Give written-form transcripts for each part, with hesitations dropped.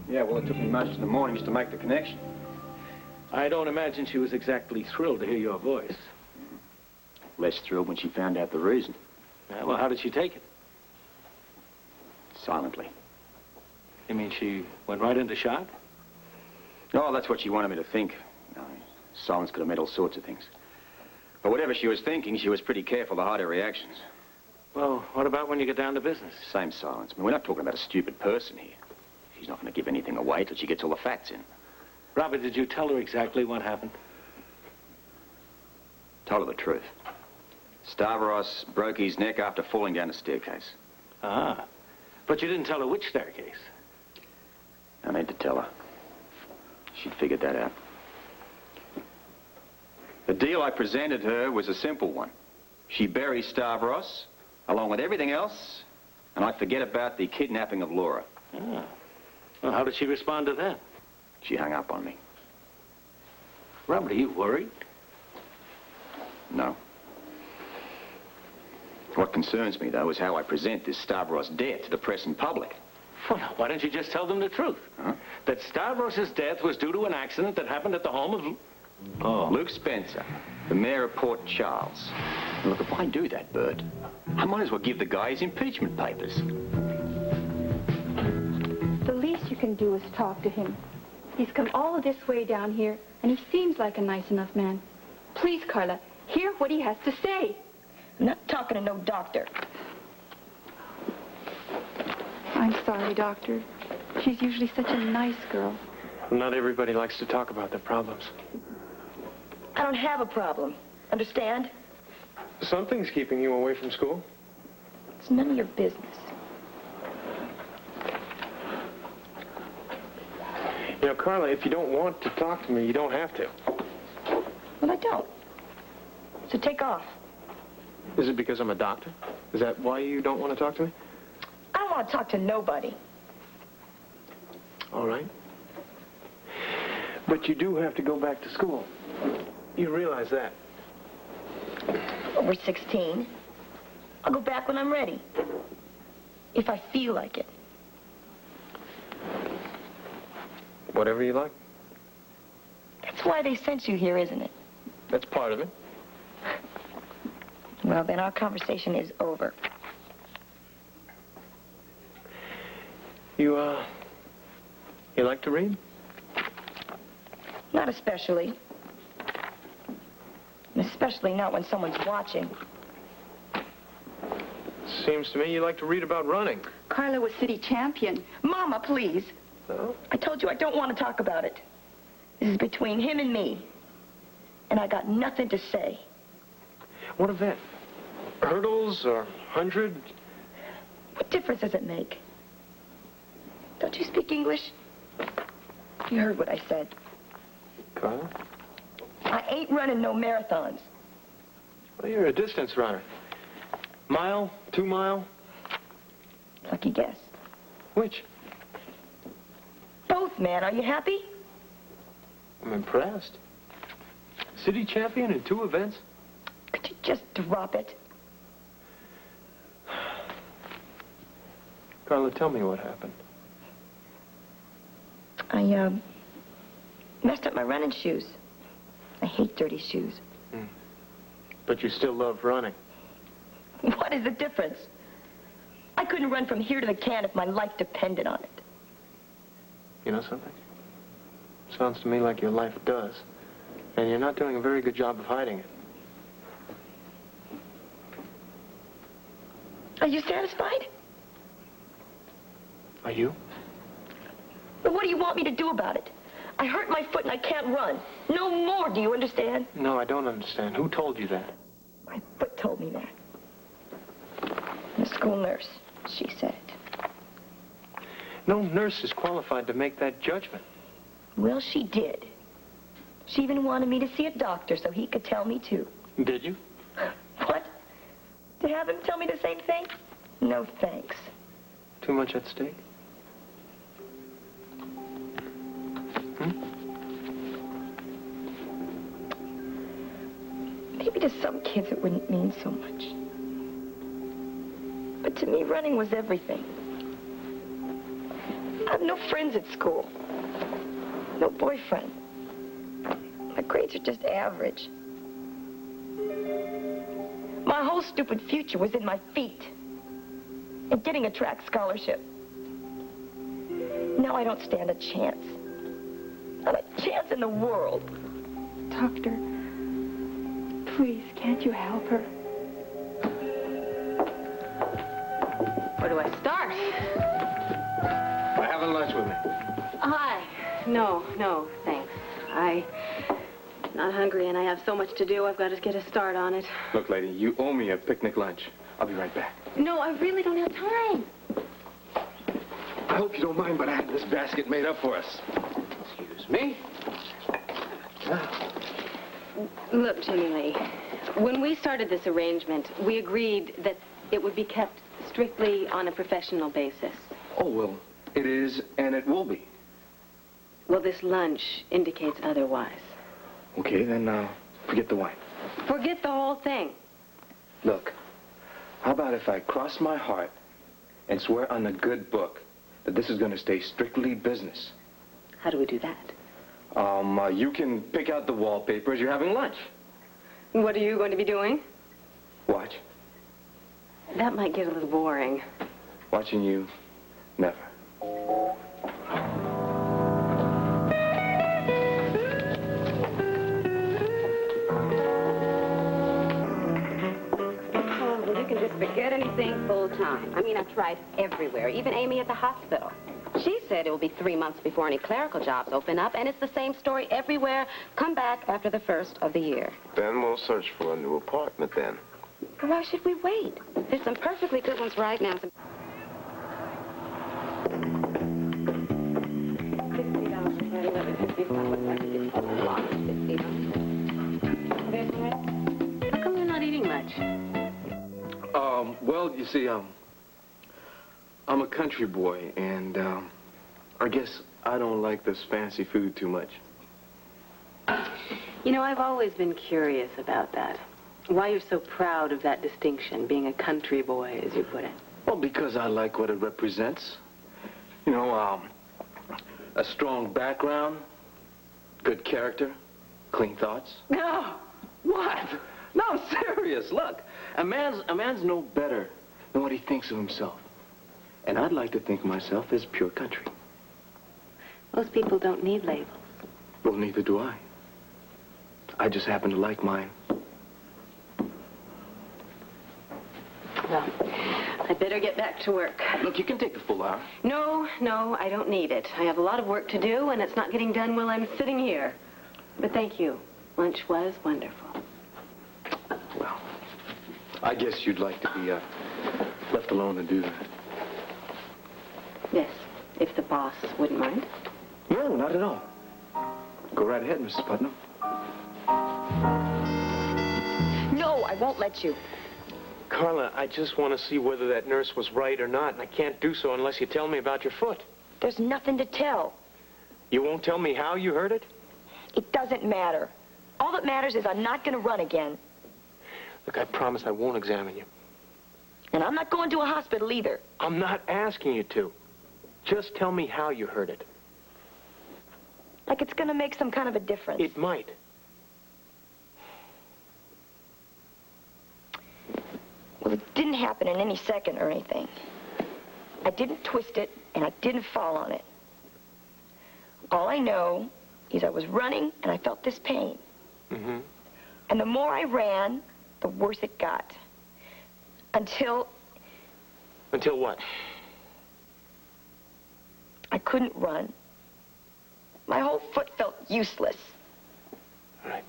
Yeah, well, it took me most of the morning just to make the connection. I don't imagine she was exactly thrilled to hear your voice. Less thrilled when she found out the reason. Yeah, well, how did she take it? Silently. You mean she went right into shock? Oh, that's what she wanted me to think. Silence could have meant all sorts of things. But whatever she was thinking, she was pretty careful to hide her reactions. Well, what about when you get down to business? Same silence. I mean, we're not talking about a stupid person here. She's not going to give anything away till she gets all the facts in. Robert, did you tell her exactly what happened? Told her the truth. Stavros broke his neck after falling down the staircase. Ah, but you didn't tell her which staircase. I need to tell her. She'd figured that out. The deal I presented her was a simple one. She buries Stavros, along with everything else, and I forget about the kidnapping of Laura. Ah. Well, how did she respond to that? She hung up on me. Robert, are you worried? No. What concerns me, though, is how I present this Stavros death to the press and public. Well, now, why don't you just tell them the truth? Huh? That Stavros' death was due to an accident that happened at the home of... Oh. Luke Spencer, the mayor of Port Charles. Now, look, if I do that, Burt, I might as well give the guy his impeachment papers. The least you can do is talk to him. He's come all this way down here, and he seems like a nice enough man. Please, Carla, hear what he has to say. I'm not talking to no doctor. I'm sorry, Doctor. She's usually such a nice girl. Not everybody likes to talk about their problems. I don't have a problem. Understand? Something's keeping you away from school. It's none of your business. You know, Carla, if you don't want to talk to me, you don't have to. Well, I don't. So take off. Is it because I'm a doctor? Is that why you don't want to talk to me? I don't want to talk to nobody. All right. But you do have to go back to school. You realize that. Well, we're 16. I'll go back when I'm ready. If I feel like it. Whatever you like. That's why they sent you here, isn't it? That's part of it. Well, then our conversation is over. You like to read? Not especially. And especially not when someone's watching. Seems to me you like to read about running. Carla was city champion. Mama, please. No? I told you I don't want to talk about it. This is between him and me. And I got nothing to say. What event? Hurdles or 100? What difference does it make? Don't you speak English? You heard what I said. Carla? I ain't running no marathons. Well, you're a distance runner. Mile? 2 mile? Lucky guess. Which? Both, man. Are you happy? I'm impressed. City champion in 2 events? Could you just drop it? Carla, tell me what happened. I, messed up my running shoes. I hate dirty shoes. But you still love running. What is the difference? I couldn't run from here to the can if my life depended on it. You know something? Sounds to me like your life does. And you're not doing a very good job of hiding it. Are you satisfied? Are you? Well, what do you want me to do about it? I hurt my foot and I can't run. No more, do you understand? No, I don't understand. Who told you that? My foot told me that. The school nurse, she said it. No nurse is qualified to make that judgment. Well, she did. She even wanted me to see a doctor so he could tell me too. Did you? What? To have him tell me the same thing? No thanks. Too much at stake? Maybe to some kids it wouldn't mean so much. But to me, running was everything. I have no friends at school. No boyfriend. My grades are just average. My whole stupid future was in my feet. And getting a track scholarship. Now I don't stand a chance. Not a chance in the world. Doctor, please, can't you help her? Where do I start? By having lunch with me. Hi. No, thanks. I'm not hungry and I have so much to do. I've got to get a start on it. Look, lady, you owe me a picnic lunch. I'll be right back. No, I really don't have time. I hope you don't mind, but I had this basket made up for us. Excuse me. Look, Jimmy Lee, when we started this arrangement, we agreed that it would be kept strictly on a professional basis. Oh, well, it is, and it will be. Well, this lunch indicates otherwise. Okay, then, forget the wine. Forget the whole thing. Look, how about if I cross my heart and swear on the good book that this is going to stay strictly business? How do we do that? You can pick out the wallpaper as you're having lunch. What are you going to be doing? Watch. That might get a little boring. Watching you, never. You can just forget anything full time. I mean, I've tried everywhere, even Amy at the hospital. She said it will be 3 months before any clerical jobs open up, and it's the same story everywhere. Come back after the first of the year. Then we'll search for a new apartment then. Why should we wait? There's some perfectly good ones right now. Some... How come you're not eating much? Well, you see, I'm a country boy, and, I guess I don't like this fancy food too much. You know, I've always been curious about that. Why you're so proud of that distinction, being a country boy, as you put it. Well, because I like what it represents. You know, a strong background, good character, clean thoughts. No! What? No, I'm serious. Look, a man's no better than what he thinks of himself. And I'd like to think of myself as pure country. Most people don't need labels. Well, neither do I. I just happen to like mine. Well, I'd better get back to work. Look, you can take the full hour. No, I don't need it. I have a lot of work to do, and it's not getting done while I'm sitting here. But thank you. Lunch was wonderful. Well, I guess you'd like to be left alone to do that. Yes, if the boss wouldn't mind. No, not at all. Go right ahead, Mrs. Putnam. No, I won't let you. Carla, I just want to see whether that nurse was right or not, and I can't do so unless you tell me about your foot. There's nothing to tell. You won't tell me how you hurt it? It doesn't matter. All that matters is I'm not going to run again. Look, I promise I won't examine you. And I'm not going to a hospital either. I'm not asking you to. Just tell me how you hurt it. Like it's going to make some kind of a difference. It might. Well, it didn't happen in any second or anything. I didn't twist it, and I didn't fall on it. All I know is I was running, and I felt this pain. Mm-hmm. And the more I ran, the worse it got. Until what? I couldn't run. My whole foot felt useless. All right.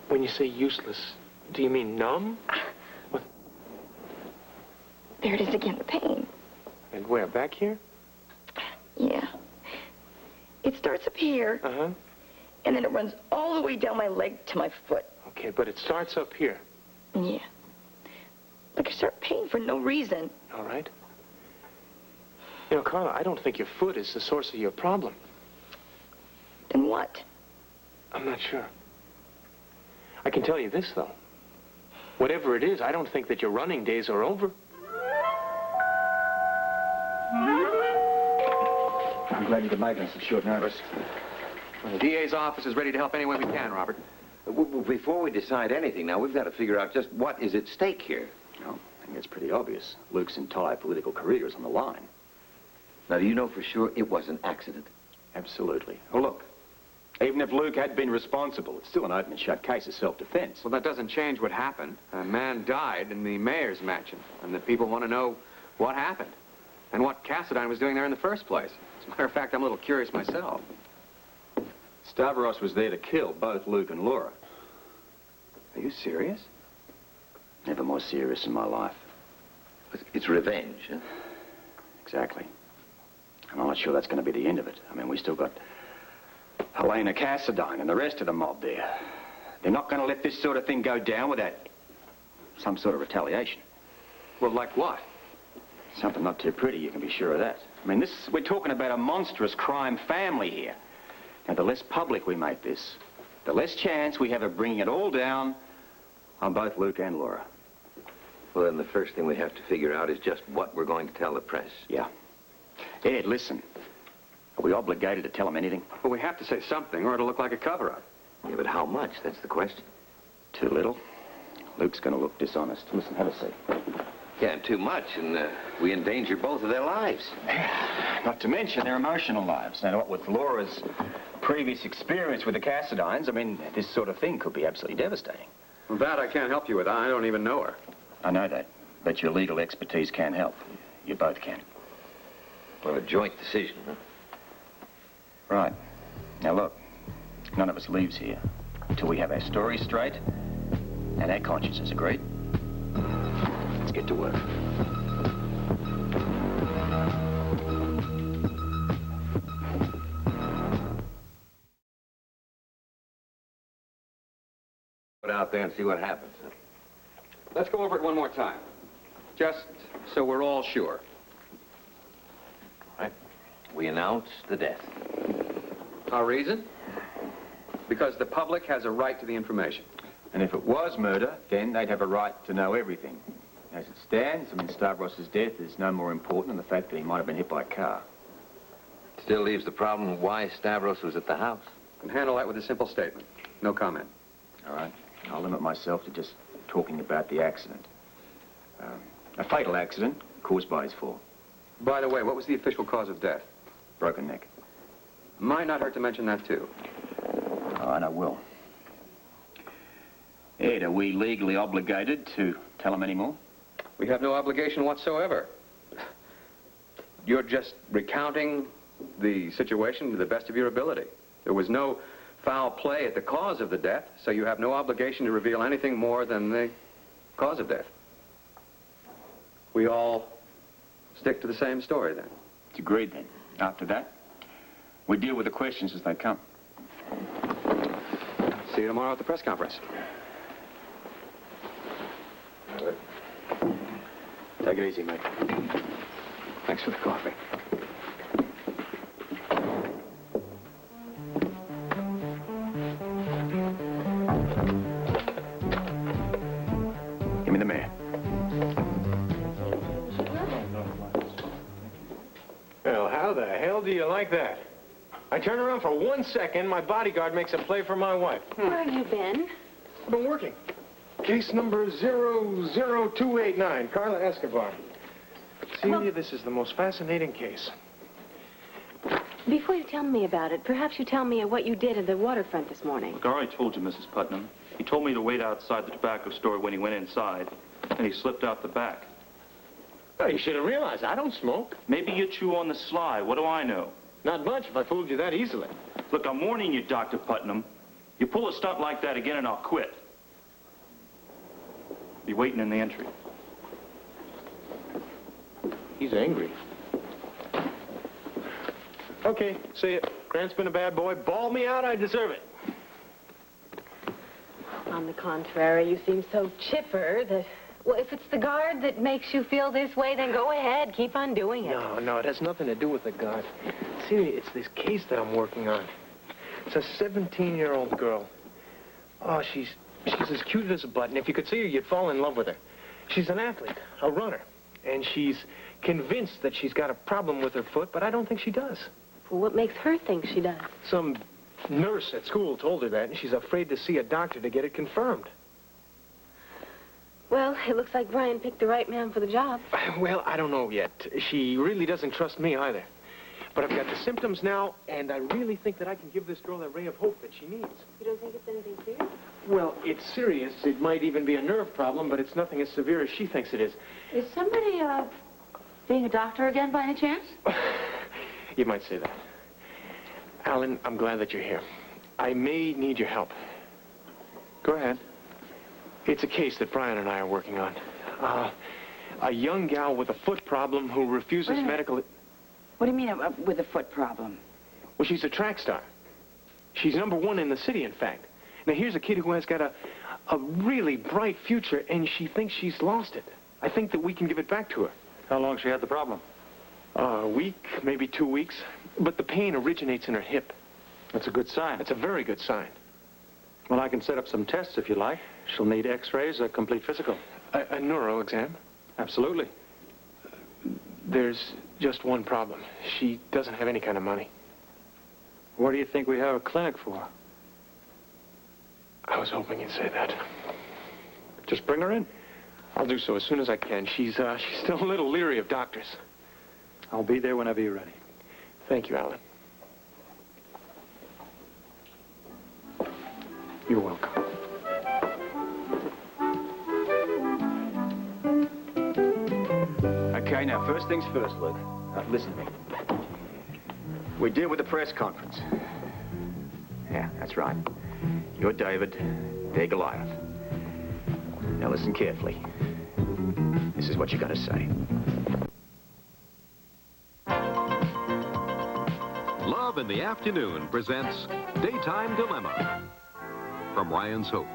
When you say useless, do you mean numb? What? There it is again, the pain. And where, back here? Yeah. It starts up here, Uh-huh. and then it runs all the way down my leg to my foot. Okay, but it starts up here. Yeah. Like I start pain for no reason. All right. You know, Carla, I don't think your foot is the source of your problem. Then what? I'm not sure. I can tell you this, though. Whatever it is, I don't think that your running days are over. glad you could make us at short notice. Well, the DA's office is ready to help any way we can, Robert. Before we decide anything, now, we've got to figure out just what is at stake here. Well, I think it's pretty obvious. Luke's entire political career is on the line. Now, do you know for sure it was an accident? Absolutely. Well, look, even if Luke had been responsible, it's still an open and shut case of self-defense. Well, that doesn't change what happened. A man died in the mayor's mansion, and the people want to know what happened and what Cassadine was doing there in the first place. As a matter of fact, I'm a little curious myself. Stavros was there to kill both Luke and Laura. Are you serious? Never more serious in my life. It's revenge, huh? Exactly. And I'm not sure that's going to be the end of it. I mean, we still got Helena Cassadine and the rest of the mob there. They're not going to let this sort of thing go down without some sort of retaliation. Well, like what? Something not too pretty, you can be sure of that. I mean, we're talking about a monstrous crime family here. Now, the less public we make this, the less chance we have of bringing it all down on both Luke and Laura. Well, then the first thing we have to figure out is just what we're going to tell the press. Yeah. Ed, listen. Are we obligated to tell them anything? Well, we have to say something, or it'll look like a cover-up. Yeah, but how much? That's the question. Too little. Luke's going to look dishonest. Listen, have a seat. Yeah, and too much, and we endanger both of their lives. Not to mention their emotional lives. Now, what with Laura's previous experience with the Cassadines, I mean, this sort of thing could be absolutely devastating. Well, that I can't help you with. I don't even know her. I know that, but your legal expertise can help. You both can. Well, a joint decision, huh? Right. Now, look, none of us leaves here until we have our story straight and our consciences agreed. Let's get to work. Put out there and see what happens, huh? Let's go over it one more time, just so we're all sure. Right. We announce the death. Our reason? Because the public has a right to the information. And if it was murder, then they'd have a right to know everything. As it stands, I mean, Stavros' death is no more important than the fact that he might have been hit by a car. Still leaves the problem why Stavros was at the house. And handle that with a simple statement. No comment. All right. I'll limit myself to just talking about the accident. A fatal accident caused by his fall. By the way, what was the official cause of death? Broken neck. Might not hurt to mention that, too. All right, I will. Ed, are we legally obligated to tell him any more? We have no obligation whatsoever. You're just recounting the situation to the best of your ability. There was no foul play at the cause of the death, so you have no obligation to reveal anything more than the cause of death. We all stick to the same story, then. It's agreed, then. After that, we deal with the questions as they come. See you tomorrow at the press conference. Take it easy, mate. Thanks for the coffee. Give me the mare. Well, how the hell do you like that? I turn around for 1 second, my bodyguard makes a play for my wife. Where have you been? I've been working. Case number 00289, Carla Escobar. Celia, this is the most fascinating case. Before you tell me about it, perhaps you tell me what you did at the waterfront this morning. Look, I already told you, Mrs. Putnam. He told me to wait outside the tobacco store when he went inside, and he slipped out the back. Oh, you should have realized I don't smoke. Maybe you chew on the sly. What do I know? Not much if I fooled you that easily. Look, I'm warning you, Dr. Putnam. You pull a stunt like that again and I'll quit. Be waiting in the entry. He's angry. Okay, see it. Grant's been a bad boy. Ball me out, I deserve it. On the contrary, you seem so chipper that... Well, if it's the guard that makes you feel this way, then go ahead. Keep on doing it. No, it has nothing to do with the guard. Celia, it's this case that I'm working on. It's a 17-year-old girl. Oh, she's as cute as a button. If you could see her, you'd fall in love with her. She's an athlete, a runner. And she's convinced that she's got a problem with her foot, but I don't think she does. Well, what makes her think she does? Some nurse at school told her that, and she's afraid to see a doctor to get it confirmed. Well, it looks like Brian picked the right man for the job. Well, I don't know yet. She really doesn't trust me either. But I've got the symptoms now, and I really think that I can give this girl that ray of hope that she needs. You don't think it's anything serious? Well, it's serious. It might even be a nerve problem, but it's nothing as severe as she thinks it is. Is somebody, being a doctor again by any chance? You might say that. Alan, I'm glad that you're here. I may need your help. Go ahead. It's a case that Brian and I are working on. A young gal with a foot problem who refuses medical... What do you mean, with a foot problem? Well, she's a track star. She's #1 in the city, in fact. Now, here's a kid who has got a really bright future, and she thinks she's lost it. I think that we can give it back to her. How long she had the problem? A week, maybe 2 weeks. But the pain originates in her hip. That's a good sign. It's a very good sign. Well, I can set up some tests if you like. She'll need x-rays, a complete physical. A neuro exam? Absolutely. There's just one problem. She doesn't have any kind of money. What do you think we have a clinic for? I was hoping you'd say that. Just bring her in. I'll do so as soon as I can. She's still a little leery of doctors. I'll be there whenever you're ready. Thank you, Alan. You're welcome. Okay, now, first things first, Luke. Listen to me. We deal with the press conference. Yeah, that's right. You're David, they're Goliath. Now listen carefully. This is what you're going to say. Love in the Afternoon presents Daytime Dilemma. From Ryan's Hope,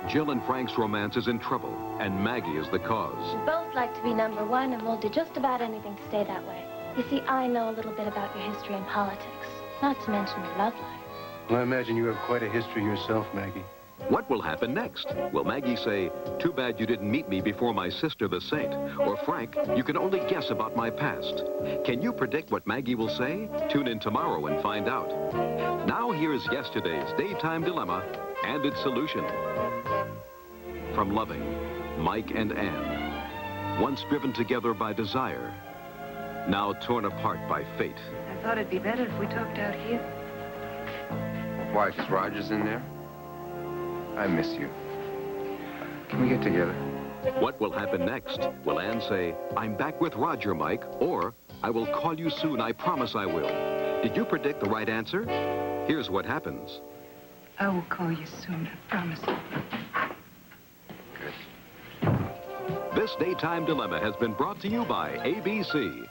Jill and Frank's romance is in trouble, and Maggie is the cause. We both like to be #1, and we'll do just about anything to stay that way. You see, I know a little bit about your history in politics, not to mention your love life. Well, I imagine you have quite a history yourself, Maggie. What will happen next? Will Maggie say, "Too bad you didn't meet me before my sister, the saint"? Or Frank, "You can only guess about my past"? Can you predict what Maggie will say? Tune in tomorrow and find out. Now here's yesterday's Daytime Dilemma and its solution. From loving Mike and Anne, once driven together by desire, now torn apart by fate. I thought it'd be better if we talked out here. Why, 'cause Roger's in there? I miss you. Can we get together? What will happen next? Will Anne say, "I'm back with Roger, Mike," or "I will call you soon, I promise I will"? Did you predict the right answer? Here's what happens. I will call you soon, I promise. This Daytime Dilemma has been brought to you by ABC.